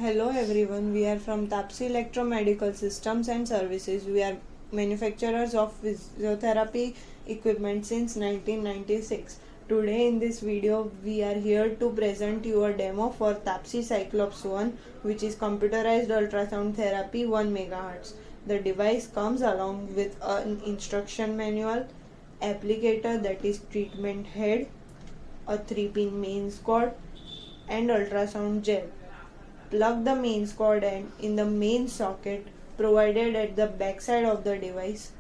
Hello everyone, we are from Tapsi Electromedical Systems and Services. We are manufacturers of physiotherapy equipment since 1996. Today in this video, we are here to present you a demo for Tapsi Cyclops 1, which is computerized ultrasound therapy 1 MHz. The device comes along with an instruction manual, applicator that is treatment head, a 3-pin mains cord, and ultrasound gel. Plug the mains cord end in the main socket provided at the backside of the device.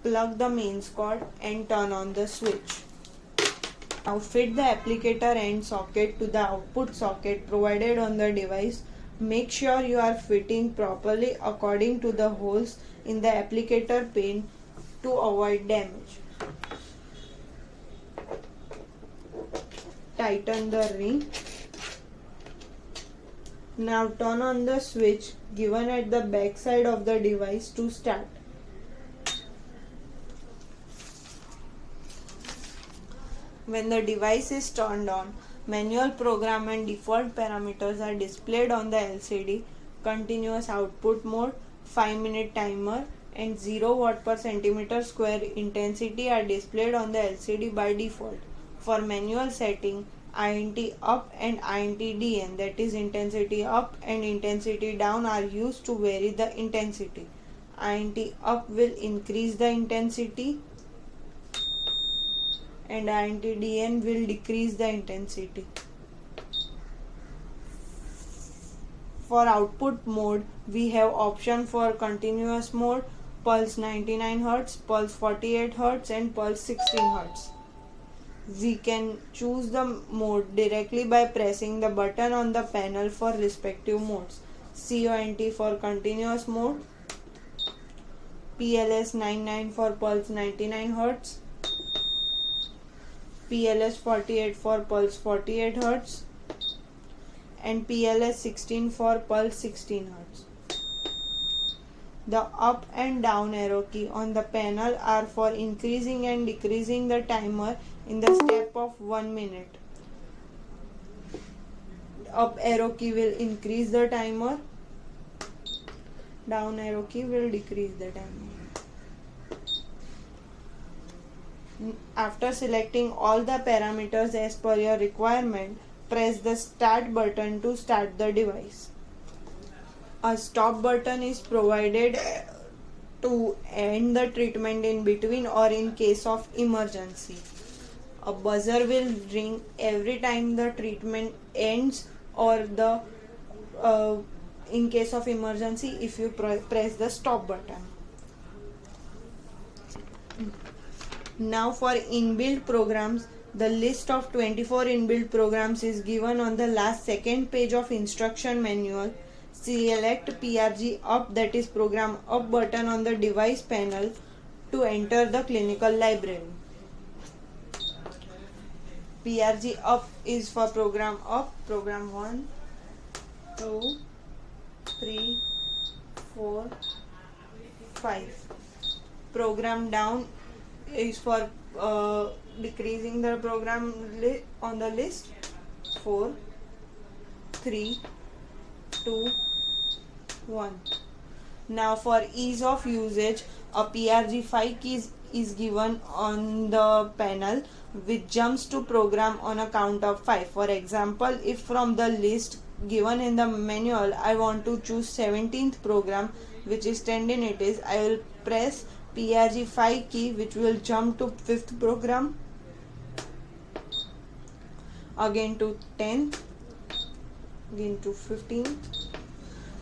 Plug the mains cord and turn on the switch. Now fit the applicator end socket to the output socket provided on the device. Make sure you are fitting properly according to the holes in the applicator pin to avoid damage. Tighten the ring. Now turn on the switch given at the back side of the device to start. When the device is turned on, manual program and default parameters are displayed on the LCD. Continuous output mode, 5-minute timer and 0 watt per centimeter square intensity are displayed on the LCD by default. For manual setting, INT up and INT DN, that is intensity up and intensity down, are used to vary the intensity. INT up will increase the intensity and INT DN will decrease the intensity. For output mode, we have option for continuous mode, pulse 99 Hz, pulse 48 Hz and pulse 16 Hz. We can choose the mode directly by pressing the button on the panel for respective modes. CONT for continuous mode, PLS 99 for pulse 99 Hz, PLS 48 for pulse 48 Hz and PLS 16 for pulse 16 Hz. The up and down arrow key on the panel are for increasing and decreasing the timer in the step of 1 minute. Up arrow key will increase the timer, down arrow key will decrease the timer. After selecting all the parameters as per your requirement, press the start button to start the device. A stop button is provided to end the treatment in between or in case of emergency. A buzzer will ring every time the treatment ends or in case of emergency if you press the stop button. Now for inbuilt programs, the list of 24 inbuilt programs is given on the last second page of instruction manual. Select PRG up, that is program up button on the device panel to enter the clinical library. PRG up is for program up, program 1, 2, 3, 4, 5. Program down is for decreasing the program on the list. 4, 3, 2, 1. Now for ease of usage, a PRG5 key is given on the panel which jumps to program on a count of 5. For example, if from the list given in the manual I want to choose 17th program, which is tendinitis, I will press PRG5 key, which will jump to 5th program, again to 10th, again to 15th.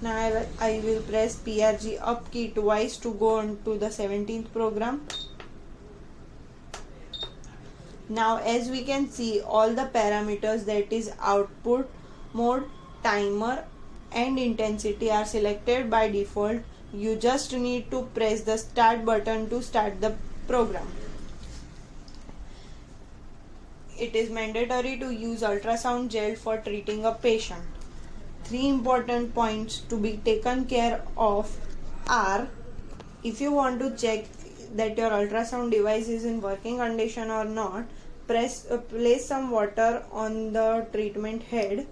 Now I will press PRG up key twice to go on to the 17th program. Now as we can see, all the parameters, that is output mode, timer and intensity, are selected by default. You just need to press the start button to start the program. It is mandatory to use ultrasound gel for treating a patient. 3 important points to be taken care of are: if you want to check that your ultrasound device is in working condition or not, place some water on the treatment head.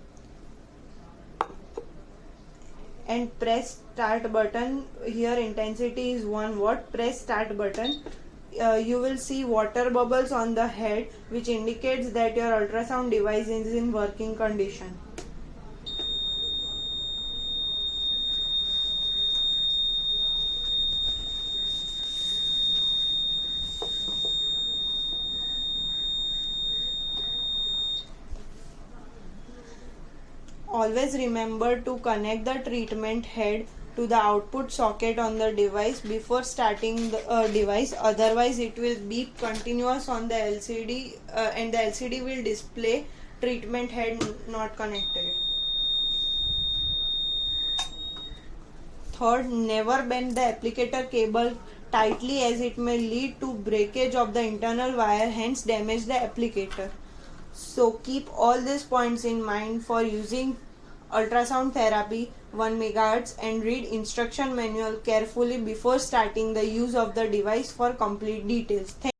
and press start button. Here intensity is 1 watt. Press start button. You will see water bubbles on the head, which indicates that your ultrasound device is in working condition. Always remember to connect the treatment head to the output socket on the device before starting the device, otherwise it will beep continuous on the LCD and the LCD will display treatment head not connected. Third, never bend the applicator cable tightly as it may lead to breakage of the internal wire, hence damage the applicator. So keep all these points in mind for using ultrasound therapy 1 MHz and read instruction manual carefully before starting the use of the device for complete details.